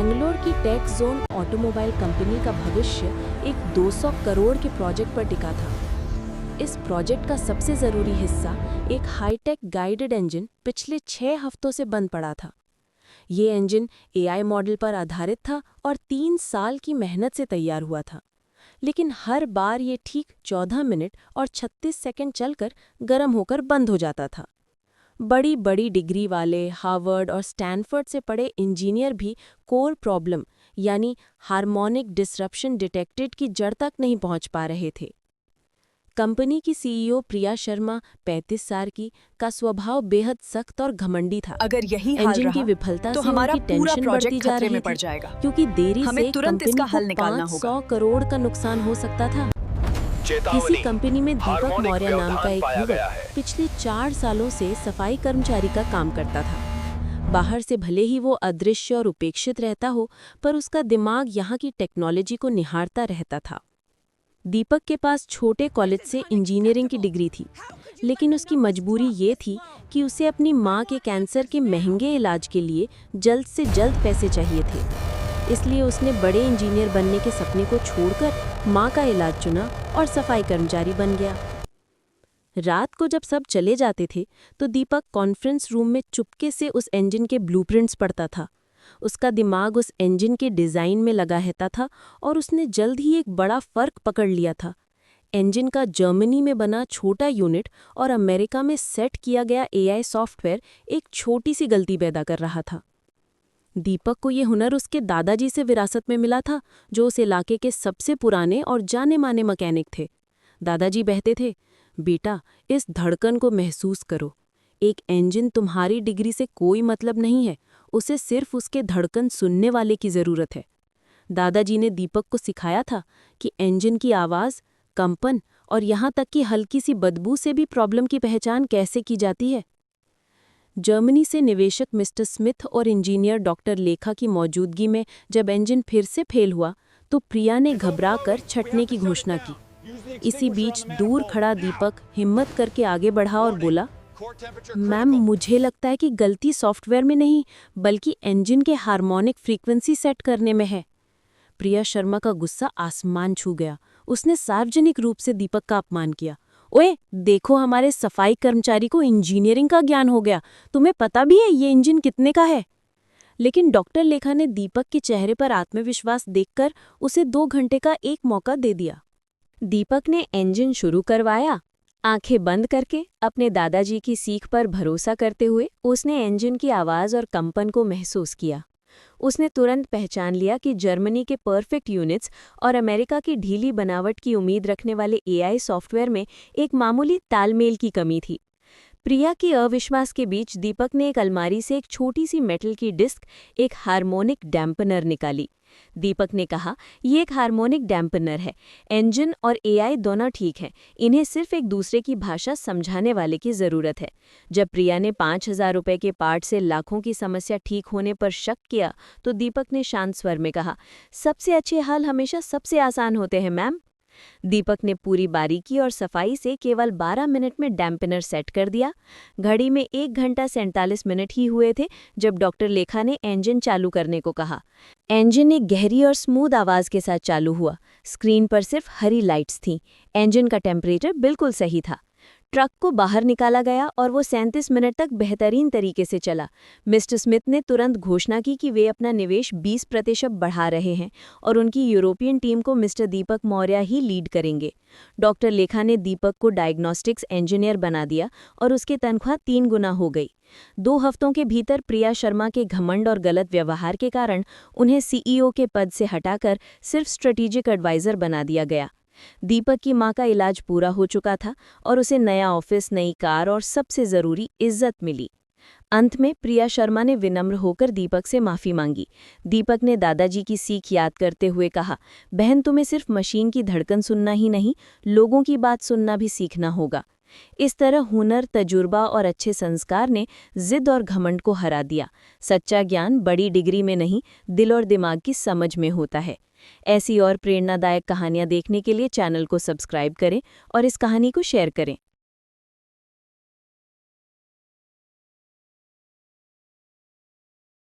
बेंगलोर की take zone automobile company का भविष्य एक 200 करोड़ के प्रोजेक्ट पर टिका था। इस प्रोजेक्ट का सबसे ज़रूरी हिस्सा एक हाईटेक गाइडेड इंजन पिछले 6 हफ्तों से बंद पड़ा था। ये इंजन एआई मॉडल पर आधारित था और 3 साल की मेहनत से तैयार हुआ था। लेकिन हर बार ये ठीक 14 मिनट और 36 सेकंड चलकर गर्म होकर बंद हो जाता था। बड़ी बड़ी डिग्री वाले हार्वर्ड और स्टैनफोर्ड से पढ़े इंजीनियर भी कोर प्रॉब्लम यानी हार्मोनिक डिसरप्शन डिटेक्टेड की जड़ तक नहीं पहुंच पा रहे थे। कंपनी की सीईओ प्रिया शर्मा 35 साल की का स्वभाव बेहद सख्त और घमंडी था। अगर यही हाल इंजन की रहा, विफलता तो से हमारा उनकी पूरा टेंशन बढ़ती प्रोजेक्ट जा खतरे रही में थी, पड़ जाएगा। क्योंकि देरी हमें से तुरंत कंपनी इसका को हल निकालना होगा। 500 करोड़ का नुकसान हो सकता था। इसी कंपनी में दीपक मौर्य नाम का एक युवक पिछले 4 सालों से सफाई कर्मचारी का काम करता था। बाहर से भले ही वो अदृश्य और उपेक्षित रहता हो, पर उसका दिमाग यहाँ की टेक्नोलॉजी को निहारता रहता था। दीपक के पास छोटे कॉलेज से इंजीनियरिंग की डिग्री थी, लेकिन उसकी मजबूरी ये थी कि उसे अपनी माँ के कैंसर के महंगे इलाज के लिए जल्द से जल्द पैसे चाहिए थे। इसलिए उसने बड़े इंजीनियर बनने के सपने को छोड़कर माँ का इलाज चुना और सफाई कर्मचारी बन गया। रात को जब सब चले जाते थे, तो दीपक कॉन्फ्रेंस रूम में चुपके से उस इंजन के ब्लूप्रिंट्स पढ़ता था। उसका दिमाग उस इंजन के डिज़ाइन में लगा रहता था और उसने जल्द ही एक बड़ा फ़र्क पकड़ लिया था। इंजन का जर्मनी में बना छोटा यूनिट और अमेरिका में सेट किया गया एआई सॉफ्टवेयर एक छोटी सी गलती पैदा कर रहा था। दीपक को ये हुनर उसके दादाजी से विरासत में मिला था, जो उस इलाके के सबसे पुराने और जाने माने मैकेनिक थे। दादाजी बहते थे, बेटा, इस धड़कन को महसूस करो। एक इंजन तुम्हारी डिग्री से कोई मतलब नहीं है, उसे सिर्फ उसके धड़कन सुनने वाले की ज़रूरत है। दादाजी ने दीपक को सिखाया था कि इंजन की आवाज़, कंपन और यहाँ तक कि हल्की सी बदबू से भी प्रॉब्लम की पहचान कैसे की जाती है। जर्मनी से निवेशक मिस्टर स्मिथ और इंजीनियर डॉक्टर लेखा की मौजूदगी में जब इंजन फिर से फेल हुआ, तो प्रिया ने घबराकर छटने की घोषणा की। इसी बीच दूर खड़ा दीपक हिम्मत करके आगे बढ़ा और बोला, मैम, मुझे लगता है कि गलती सॉफ्टवेयर में नहीं, बल्कि इंजन के हार्मोनिक फ्रीक्वेंसी सेट करने में है। प्रिया शर्मा का गुस्सा आसमान छू गया। उसने सार्वजनिक रूप से दीपक का अपमान किया। ओए, देखो, हमारे सफाई कर्मचारी को इंजीनियरिंग का ज्ञान हो गया। तुम्हें पता भी है ये इंजन कितने का है? लेकिन डॉक्टर लेखा ने दीपक के चेहरे पर आत्मविश्वास देखकर उसे 2 घंटे का एक मौका दे दिया। दीपक ने इंजन शुरू करवाया। आंखें बंद करके अपने दादाजी की सीख पर भरोसा करते हुए उसने इंजन की आवाज़ और कंपन को महसूस किया। उसने तुरंत पहचान लिया कि जर्मनी के परफेक्ट यूनिट्स और अमेरिका की ढीली बनावट की उम्मीद रखने वाले एआई सॉफ्टवेयर में एक मामूली तालमेल की कमी थी। प्रिया के अविश्वास के बीच दीपक ने एक अलमारी से एक छोटी सी मेटल की डिस्क, एक हार्मोनिक डैम्पनर निकाली। दीपक ने कहा, ये एक हार्मोनिक डैम्पनर है। इंजन और एआई दोनों ठीक हैं, इन्हें सिर्फ एक दूसरे की भाषा समझाने वाले की ज़रूरत है। जब प्रिया ने 5,000 रुपये के पार्ट से लाखों की समस्या ठीक होने पर शक किया, तो दीपक ने शांत स्वर में कहा, सबसे अच्छे हल हमेशा सबसे आसान होते हैं मैम। दीपक ने पूरी बारीकी और सफाई से केवल 12 मिनट में डैम्पनर सेट कर दिया। घड़ी में 1 घंटा 47 मिनट ही हुए थे जब डॉक्टर लेखा ने इंजन चालू करने को कहा। इंजन एक गहरी और स्मूथ आवाज़ के साथ चालू हुआ। स्क्रीन पर सिर्फ हरी लाइट्स थीं। इंजन का टेम्परेचर बिल्कुल सही था। ट्रक को बाहर निकाला गया और वो 37 मिनट तक बेहतरीन तरीके से चला। मिस्टर स्मिथ ने तुरंत घोषणा की कि वे अपना निवेश 20% बढ़ा रहे हैं और उनकी यूरोपियन टीम को मिस्टर दीपक मौर्य ही लीड करेंगे। डॉक्टर लेखा ने दीपक को डायग्नोस्टिक्स इंजीनियर बना दिया और उसकी तनख्वाह 3 गुना हो गई। 2 हफ्तों के भीतर प्रिया शर्मा के घमंड और गलत व्यवहार के कारण उन्हें सीईओ के पद से हटाकर सिर्फ स्ट्रेटेजिक एडवाइज़र बना दिया गया। दीपक की मां का इलाज पूरा हो चुका था और उसे नया ऑफिस, नई कार और सबसे ज़रूरी इज्जत मिली। अंत में प्रिया शर्मा ने विनम्र होकर दीपक से माफ़ी मांगी। दीपक ने दादाजी की सीख याद करते हुए कहा, बहन, तुम्हें सिर्फ मशीन की धड़कन सुनना ही नहीं, लोगों की बात सुनना भी सीखना होगा। इस तरह हुनर, तजुर्बा और अच्छे संस्कार ने जिद और घमंड को हरा दिया। सच्चा ज्ञान बड़ी डिग्री में नहीं, दिल और दिमाग की समझ में होता है। ऐसी और प्रेरणादायक कहानियाँ देखने के लिए चैनल को सब्सक्राइब करें और इस कहानी को शेयर करें।